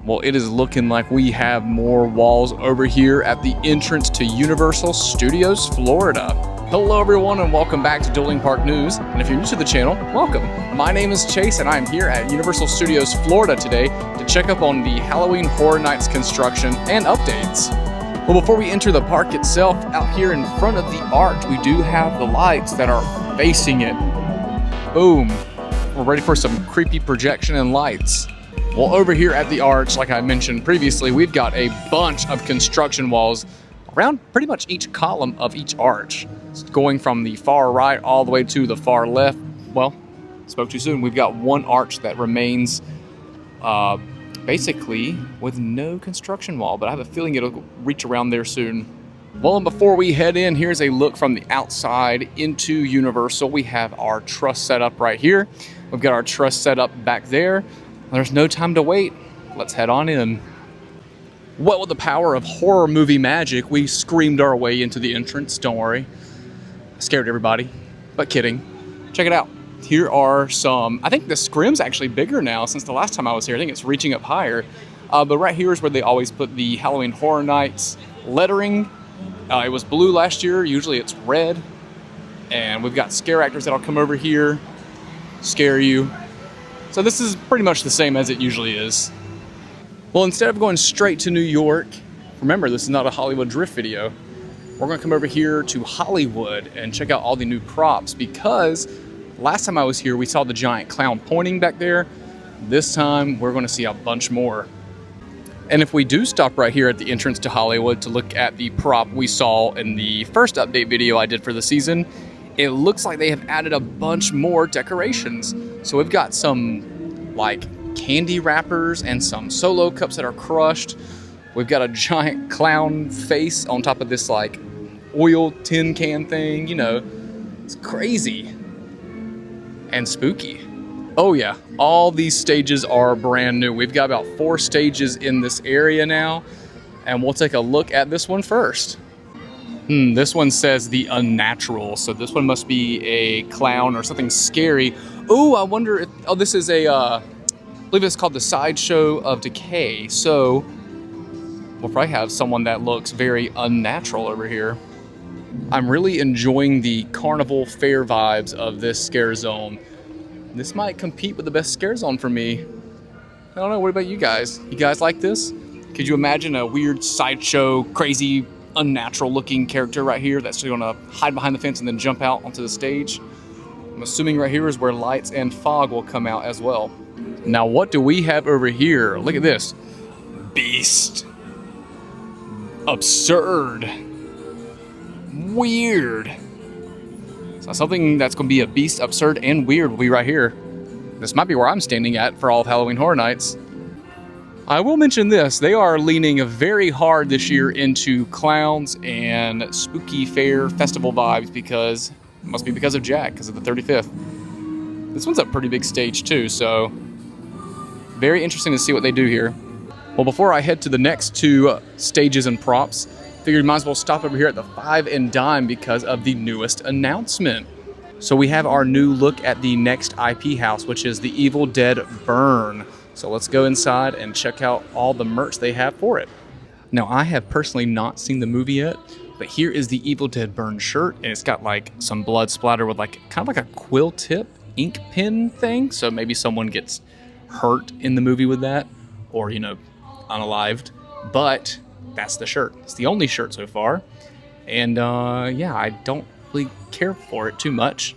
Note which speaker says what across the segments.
Speaker 1: Well, it is looking like we have more walls over here at the entrance to Universal Studios Florida. Hello everyone and welcome back to Dueling Park News. And if you're new to the channel, welcome. My name is Chase and I'm here at Universal Studios Florida today to check up on the Halloween Horror Nights construction and updates. Well, before we enter the park itself, out here in front of the arch, we do have the lights that are facing it. Boom. We're ready for some creepy projection and lights. Well, over here at the arch, like I mentioned previously, we've got a bunch of construction walls around pretty much each column of each arch. It's going from the far right all the way to the far left. Well, spoke too soon. We've got one arch that remains basically with no construction wall, but I have a feeling it'll reach around there soon. Well, and before we head in, here's a look from the outside into Universal. We have our truss set up right here. We've got our truss set up back there. There's no time to wait. Let's head on in. What with the power of horror movie magic, we screamed our way into the entrance. Don't worry. Scared everybody, but kidding. Check it out. Here are some, I think the scrim's actually bigger now since the last time I was here. I think it's reaching up higher. But right here is where they always put the Halloween Horror Nights lettering. It was blue last year. Usually it's red. And we've got scare actors that'll come over here, scare you. So this is pretty much the same as it usually is. Well, instead of going straight to New York, remember this is not a Hollywood Drift video, we're gonna come over here to Hollywood and check out all the new props, because last time I was here, we saw the giant clown pointing back there. This time, we're gonna see a bunch more. And if we do stop right here at the entrance to Hollywood to look at the prop we saw in the first update video I did for the season, it looks like they have added a bunch more decorations. So we've got some like candy wrappers and some solo cups that are crushed. We've got a giant clown face on top of this like oil tin can thing, you know, it's crazy and spooky. Oh yeah, all these stages are brand new. We've got about 4 stages in this area now, and we'll take a look at this one first. This one says the unnatural, so this one must be a clown or something scary. Oh, I wonder if, oh, this is a, I believe it's called the Sideshow of Decay, so we'll probably have someone that looks very unnatural over here. I'm really enjoying the carnival fair vibes of this scare zone. This might compete with the best scare zone for me. I don't know, what about you guys? You guys like this? Could you imagine a weird sideshow, crazy, unnatural looking character right here that's gonna hide behind the fence and then jump out onto the stage? I'm assuming right here is where lights and fog will come out as well. Now what do we have over here? Look at this. Beast. Absurd. Weird. So something that's gonna be a beast, absurd, and weird will be right here. This might be where I'm standing at for all of Halloween Horror Nights. I will mention this, they are leaning very hard this year into clowns and spooky fair festival vibes, because it must be because of Jack, because of the 35th. This one's a pretty big stage too, so very interesting to see what they do here. Well, before I head to the next 2 stages and props, figured might as well stop over here at the 5 and Dime because of the newest announcement. So we have our new look at the next IP house, which is the Evil Dead Burn. So let's go inside and check out all the merch they have for it. Now, I have personally not seen the movie yet, but here is the Evil Dead Burn shirt, and it's got like some blood splatter with like kind of like a quill tip ink pen thing. So maybe someone gets hurt in the movie with that, or, you know, unalived. But that's the shirt. It's the only shirt so far. And yeah, I don't really care for it too much.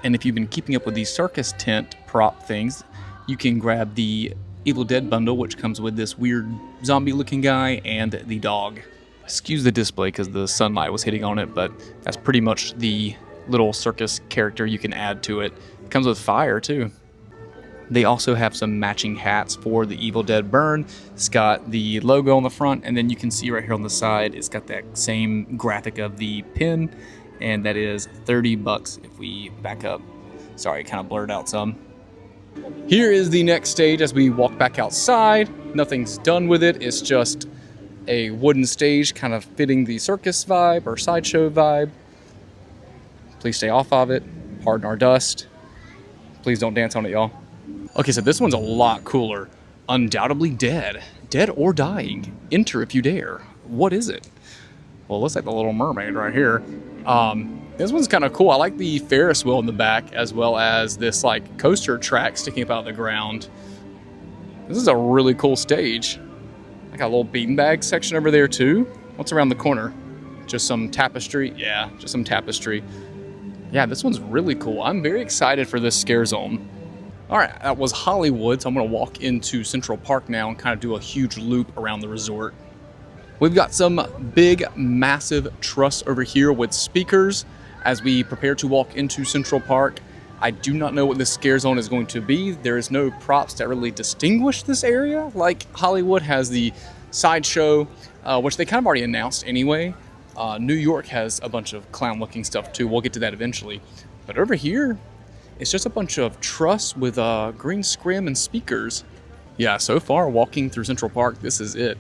Speaker 1: And if you've been keeping up with these circus tent prop things, you can grab the Evil Dead bundle, which comes with this weird zombie looking guy and the dog. Excuse the display because the sunlight was hitting on it, but that's pretty much the little circus character you can add to it. It comes with fire too. They also have some matching hats for the Evil Dead Burn. It's got the logo on the front, and then you can see right here on the side, it's got that same graphic of the pin, and that is $30 if we back up. Sorry, it kind of blurred out some. Here is the next stage as we walk back outside. Nothing's done with it. It's just a wooden stage kind of fitting the circus vibe or sideshow vibe. Please stay off of it. Pardon our dust. Please don't dance on it, y'all. Okay, so this one's a lot cooler. Undoubtedly dead. Dead or dying. Enter if you dare. What is it? Well, it looks like the Little Mermaid right here. This one's kind of cool. I like the Ferris wheel in the back, as well as this like coaster track sticking up out of the ground. This is a really cool stage. I got a little beanbag section over there too. What's around the corner? Just some tapestry? Yeah, just some tapestry. Yeah, this one's really cool. I'm very excited for this scare zone. All right, that was Hollywood, so I'm gonna walk into Central Park now and kind of do a huge loop around the resort. We've got some big, massive truss over here with speakers as we prepare to walk into Central Park. I do not know what this scare zone is going to be. There is no props that really distinguish this area. Like Hollywood has the sideshow, which they kind of already announced anyway. New York has a bunch of clown-looking stuff too. We'll get to that eventually. But over here, it's just a bunch of truss with green scrim and speakers. Yeah, so far walking through Central Park, this is it.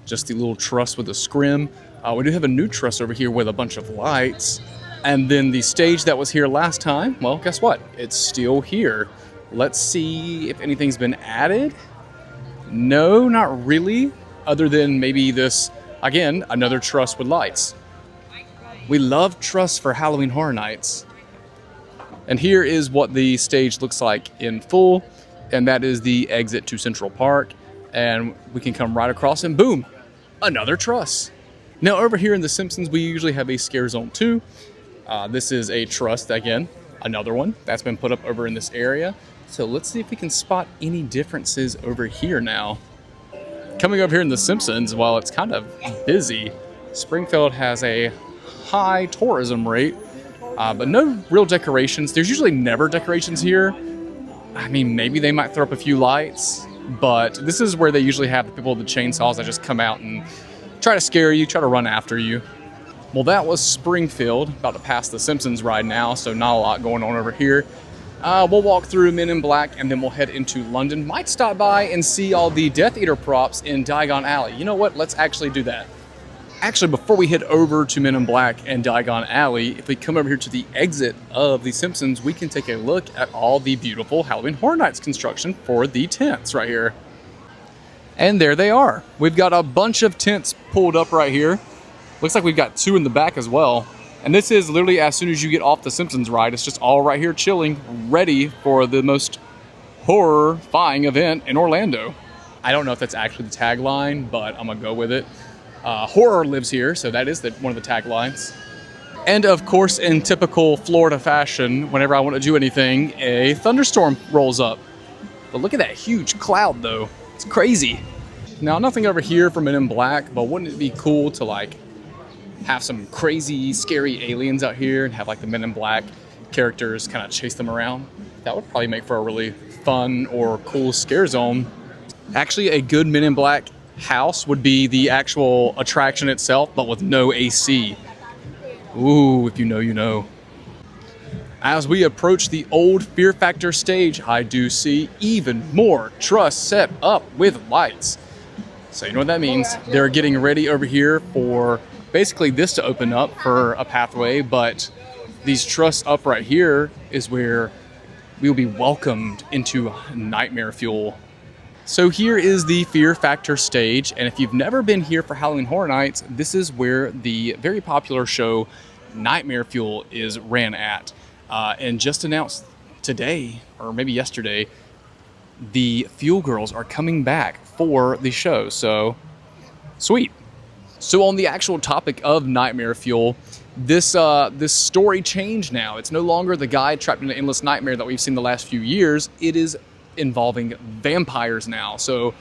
Speaker 1: Just the little truss with a scrim. We do have a new truss over here with a bunch of lights. And then the stage that was here last time, well, guess what? It's still here. Let's see if anything's been added. No, not really. Other than maybe this, again, another truss with lights. We love truss for Halloween Horror Nights. And here is what the stage looks like in full. And that is the exit to Central Park. And we can come right across and boom, another truss. Now over here in The Simpsons, we usually have a scare zone too. This is a truss, again, another one that's been put up over in this area. So let's see if we can spot any differences over here now. Coming over here in The Simpsons, while it's kind of busy, Springfield has a high tourism rate, but no real decorations. There's usually never decorations here. I mean, maybe they might throw up a few lights, but this is where they usually have the people with the chainsaws that just come out and try to scare you, try to run after you. Well, that was Springfield, about to pass the Simpsons ride now, so not a lot going on over here. We'll walk through Men in Black and then we'll head into London. Might stop by and see all the Death Eater props in Diagon Alley. You know what? Let's actually do that. Actually, before we head over to Men in Black and Diagon Alley, if we come over here to the exit of The Simpsons, we can take a look at all the beautiful Halloween Horror Nights construction for the tents right here. And there they are. We've got a bunch of tents pulled up right here. Looks like we've got two in the back as well. And this is literally as soon as you get off the Simpsons ride, it's just all right here chilling, ready for the most horrifying event in Orlando. I don't know if that's actually the tagline, but I'm gonna go with it. Horror lives here, so that is one of the taglines. And of course, in typical Florida fashion, whenever I want to do anything, a thunderstorm rolls up. But look at that huge cloud though. It's crazy. Now, nothing over here for Men in Black, but wouldn't it be cool to like have some crazy, scary aliens out here and have like the Men in Black characters kind of chase them around? That would probably make for a really fun or cool scare zone. Actually, a good Men in Black house would be the actual attraction itself, but with no AC. Ooh, if you know, you know. As we approach the old Fear Factor stage, I do see even more truss set up with lights. So you know what that means. They're getting ready over here for basically this to open up for a pathway, but these truss up right here is where we will be welcomed into Nightmare Fuel. So here is the Fear Factor stage, and if you've never been here for Halloween Horror Nights, this is where the very popular show Nightmare Fuel is ran at. And just announced today, or maybe yesterday, the Fuel Girls are coming back for the show, so sweet. So on the actual topic of Nightmare Fuel, this story changed now. It's no longer the guy trapped in an endless nightmare that we've seen the last few years. It is involving vampires now. So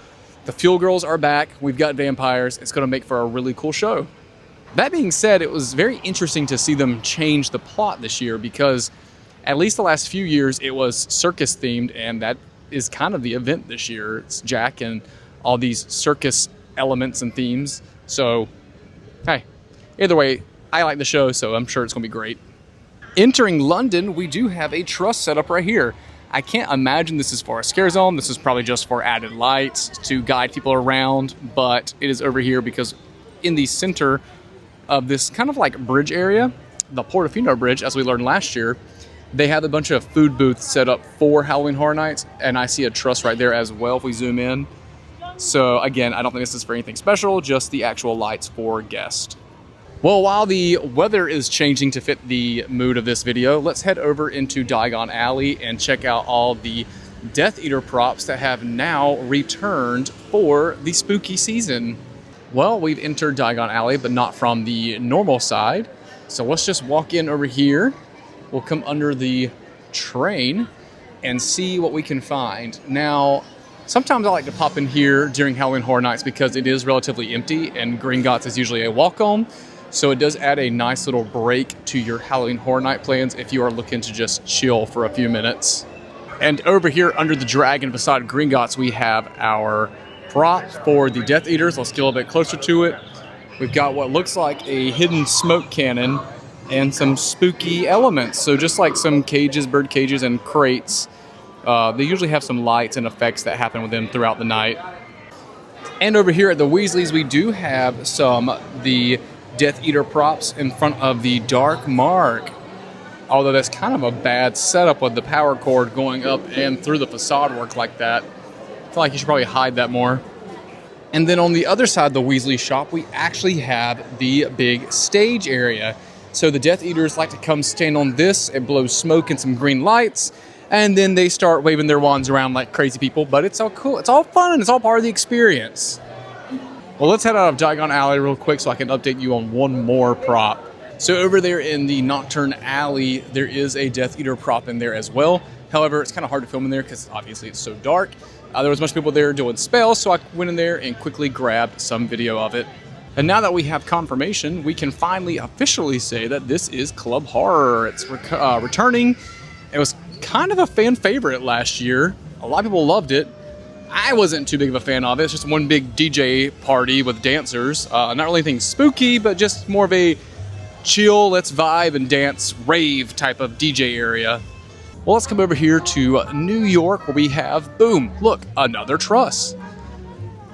Speaker 1: the Fuel Girls are back. We've got vampires. It's going to make for a really cool show. That being said, it was very interesting to see them change the plot this year because at least the last few years it was circus themed, and that is kind of the event this year. It's Jack and all these circus elements and themes. So, hey, either way, I like the show, so I'm sure it's going to be great. Entering London, we do have a truss set up right here. I can't imagine this is for a scare zone. This is probably just for added lights to guide people around, but it is over here because in the center of this kind of like bridge area, the Portofino Bridge, as we learned last year, they have a bunch of food booths set up for Halloween Horror Nights, and I see a truss right there as well if we zoom in. So again, I don't think this is for anything special, just the actual lights for guests. Well, while the weather is changing to fit the mood of this video, let's head over into Diagon Alley and check out all the Death Eater props that have now returned for the spooky season. Well, we've entered Diagon Alley, but not from the normal side. So let's just walk in over here. We'll come under the train and see what we can find. Now, sometimes I like to pop in here during Halloween Horror Nights because it is relatively empty and Gringotts is usually a walk-on. So it does add a nice little break to your Halloween Horror Night plans if you are looking to just chill for a few minutes. And over here under the Dragon beside Gringotts, we have our prop for the Death Eaters. Let's get a little bit closer to it. We've got what looks like a hidden smoke cannon and some spooky elements. So just like some cages, bird cages, and crates, they usually have some lights and effects that happen with them throughout the night. And over here at the Weasleys, we do have the Death Eater props in front of the Dark Mark. Although that's kind of a bad setup with the power cord going up and through the facade work like that. I feel like you should probably hide that more. And then on the other side of the Weasley shop, we actually have the big stage area. So the Death Eaters like to come stand on this and blow smoke and some green lights. And then they start waving their wands around like crazy people. But it's all cool. It's all fun. It's all part of the experience. Well, let's head out of Diagon Alley real quick so I can update you on one more prop. So over there in the Nocturne Alley, there is a Death Eater prop in there as well. However, it's kind of hard to film in there because obviously it's so dark. There was a bunch of people there doing spells, so I went in there and quickly grabbed some video of it. And now that we have confirmation, we can finally officially say that this is Club Horror. It's returning. It was kind of a fan favorite last year. A lot of people loved it. I wasn't too big of a fan of it. It's just one big DJ party with dancers. Not really anything spooky, but just more of a chill, let's vibe and dance, rave type of DJ area. Well, let's come over here to New York where we have, boom, look, another truss.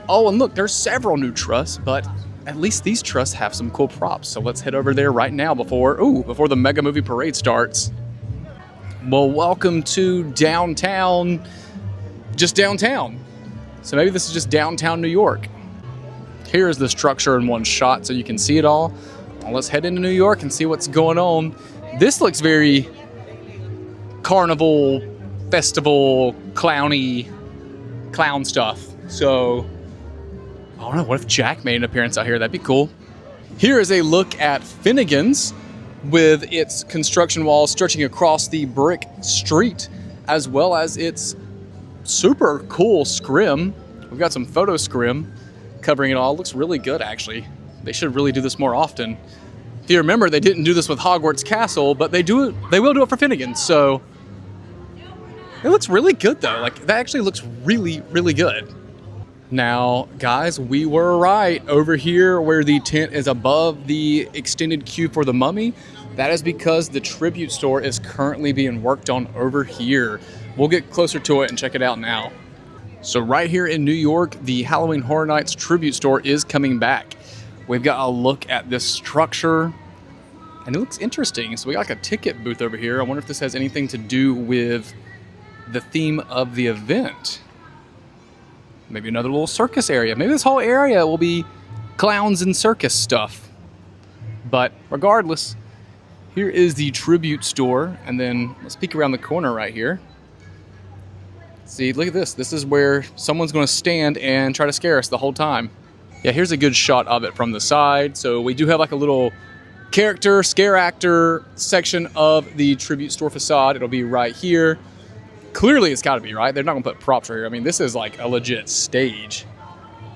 Speaker 1: Oh, and look, there's several new truss, but at least these truss have some cool props. So let's head over there right now before the Mega Movie Parade starts. Well, welcome to downtown, just downtown. So maybe this is just downtown New York. Here is the structure in one shot so you can see it all. Well, let's head into New York and see what's going on. This looks very carnival, festival, clowny, clown stuff. So, I don't know, what if Jack made an appearance out here? That'd be cool. Here is a look at Finnegan's with its construction walls stretching across the brick street, as well as its super cool scrim. We've got some photo scrim covering it all. Looks really good, actually. They should really do this more often. If you remember, they didn't do this with Hogwarts Castle, but they will do it for Finnegan's. So it looks really good, though. Like, that actually looks really, really good. Now, guys, we were right. Over here where the tent is above the extended queue for the Mummy, that is because the tribute store is currently being worked on over here. We'll get closer to it and check it out now. So right here in New York, the Halloween Horror Nights tribute store is coming back. We've got a look at this structure, and it looks interesting. So we got like a ticket booth over here. I wonder if this has anything to do with the theme of the event. Maybe another little circus area. Maybe this whole area will be clowns and circus stuff. But regardless, here is the tribute store, and then let's peek around the corner right here. See, look at this. This is where someone's going to stand and try to scare us the whole time. Yeah, here's a good shot of it from the side. So we do have like a little character, scare actor section of the tribute store facade. It'll be right here. Clearly it's got to be, right? They're not going to put props right here. I mean, this is like a legit stage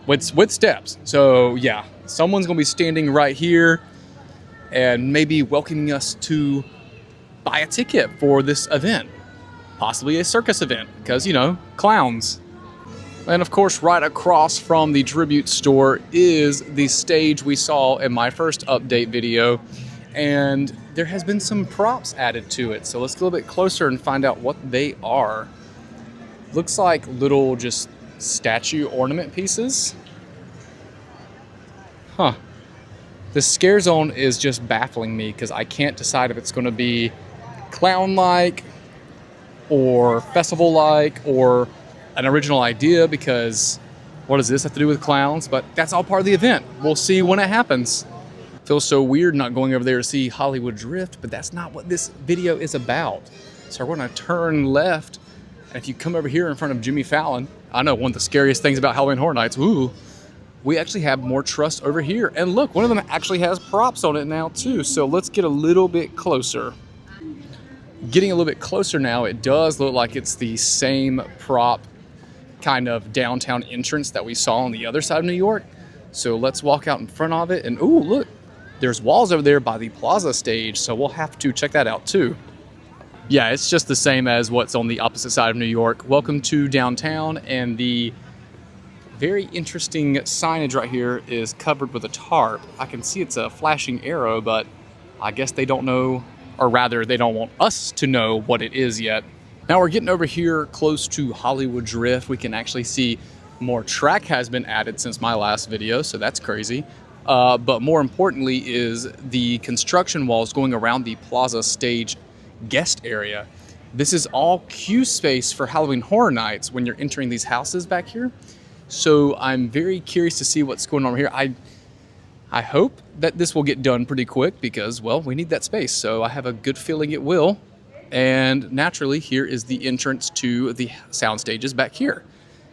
Speaker 1: with steps. So yeah, someone's going to be standing right here and maybe welcoming us to buy a ticket for this event. Possibly a circus event, because, you know, clowns. And of course, right across from the tribute store is the stage we saw in my first update video. And there has been some props added to it. So let's get a little bit closer and find out what they are. Looks like little just statue ornament pieces. Huh. The scare zone is just baffling me because I can't decide if it's going to be clown-like or festival-like or an original idea, because What does this have to do with clowns? But that's all part of the event. We'll see when it happens. Feels so weird not going over there to see Hollywood Drift, but that's not what this video is about. So we're gonna turn left, and if you come over here in front of Jimmy Fallon, I know one of the scariest things about Halloween Horror Nights, ooh, we actually have more truss over here. And look, one of them actually has props on it now too. So let's get a little bit closer. Getting a little bit closer now, it does look like it's the same prop kind of downtown entrance that we saw on the other side of New York. So let's walk out in front of it, and ooh, look, there's walls over there by the Plaza stage, so we'll have to check that out too. Yeah, it's just the same as what's on the opposite side of New York. Welcome to downtown, and the very interesting signage right here is covered with a tarp. I can see it's a flashing arrow, but I guess they don't know, or rather they don't want us to know what it is yet. Now we're getting over here close to Hollywood Drift. We can actually see more track has been added since my last video, so that's crazy. But more importantly is the construction walls going around the Plaza stage guest area. This is all queue space for Halloween Horror Nights when you're entering these houses back here. So I'm very curious to see what's going on here. I hope that this will get done pretty quick because, well, we need that space. So I have a good feeling it will. And naturally, here is the entrance to the sound stages back here.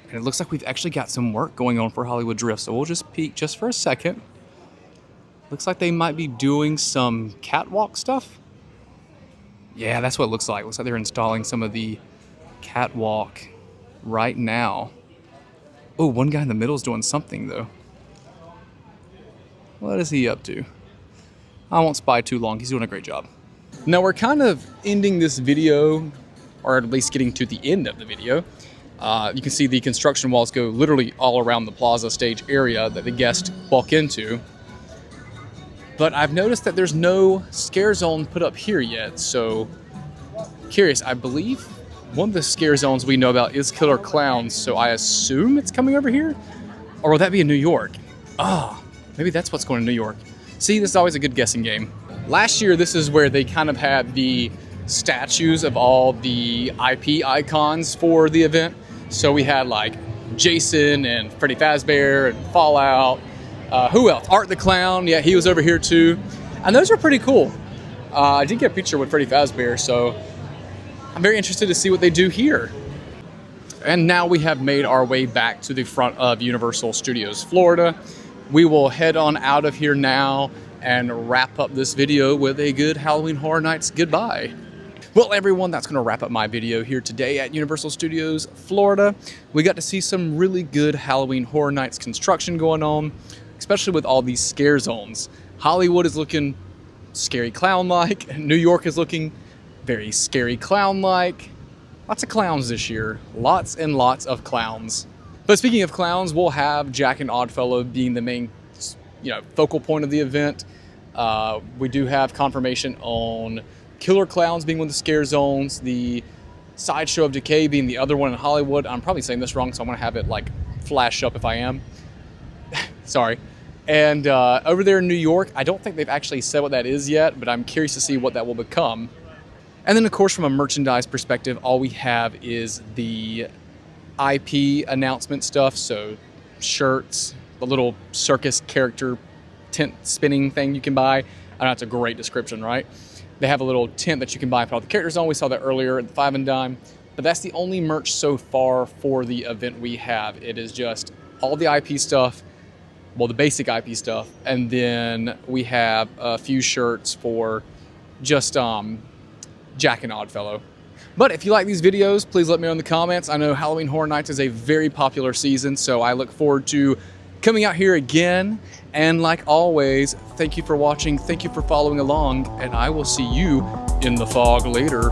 Speaker 1: And it looks like we've actually got some work going on for Hollywood Drift. So we'll just peek just for a second. Looks like they might be doing some catwalk stuff. Yeah, that's what it looks like. Looks like they're installing some of the catwalk right now. Oh, one guy in the middle is doing something though. What is he up to? I won't spy too long. He's doing a great job. Now we're kind of ending this video, or at least getting to the end of the video. You can see the construction walls go literally all around the Plaza stage area that the guests walk into. But I've noticed that there's no scare zone put up here yet, so curious. I believe one of the scare zones we know about is Killer Clowns, so I assume it's coming over here? Or will that be in New York? Oh, maybe that's what's going to New York. See, this is always a good guessing game. Last year, this is where they kind of had the statues of all the IP icons for the event. So we had like Jason and Freddy Fazbear and Fallout. Who else? Art the Clown. Yeah, he was over here too. And those are pretty cool. I did get a picture with Freddy Fazbear, so I'm very interested to see what they do here. And now we have made our way back to the front of Universal Studios Florida. We will head on out of here now and wrap up this video with a good Halloween Horror Nights goodbye. Well, everyone, that's going to wrap up my video here today at Universal Studios Florida. We got to see some really good Halloween Horror Nights construction going on, especially with all these scare zones. Hollywood is looking scary clown-like. New York is looking very scary clown-like. Lots of clowns this year. Lots and lots of clowns. But speaking of clowns, we'll have Jack and Oddfellow being the main, focal point of the event. We do have confirmation on Killer Clowns being one of the scare zones, the Sideshow of Decay being the other one in Hollywood. I'm probably saying this wrong, so I'm gonna have it like flash up if I am. Sorry. And over there in New York, I don't think they've actually said what that is yet, but I'm curious to see what that will become. And then of course, from a merchandise perspective, all we have is the IP announcement stuff. So shirts, the little circus character tent spinning thing you can buy. I know it's a great description, right? They have a little tent that you can buy and put all the characters on. We saw that earlier at the 5 and Dime. But that's the only merch so far for the event we have. It is just all the IP stuff, well, the basic IP stuff, and then we have a few shirts for just Jack and Oddfellow. But if you like these videos, please let me know in the comments. I know Halloween Horror Nights is a very popular season, so I look forward to coming out here again. And like always, thank you for watching, thank you for following along, and I will see you in the fog later.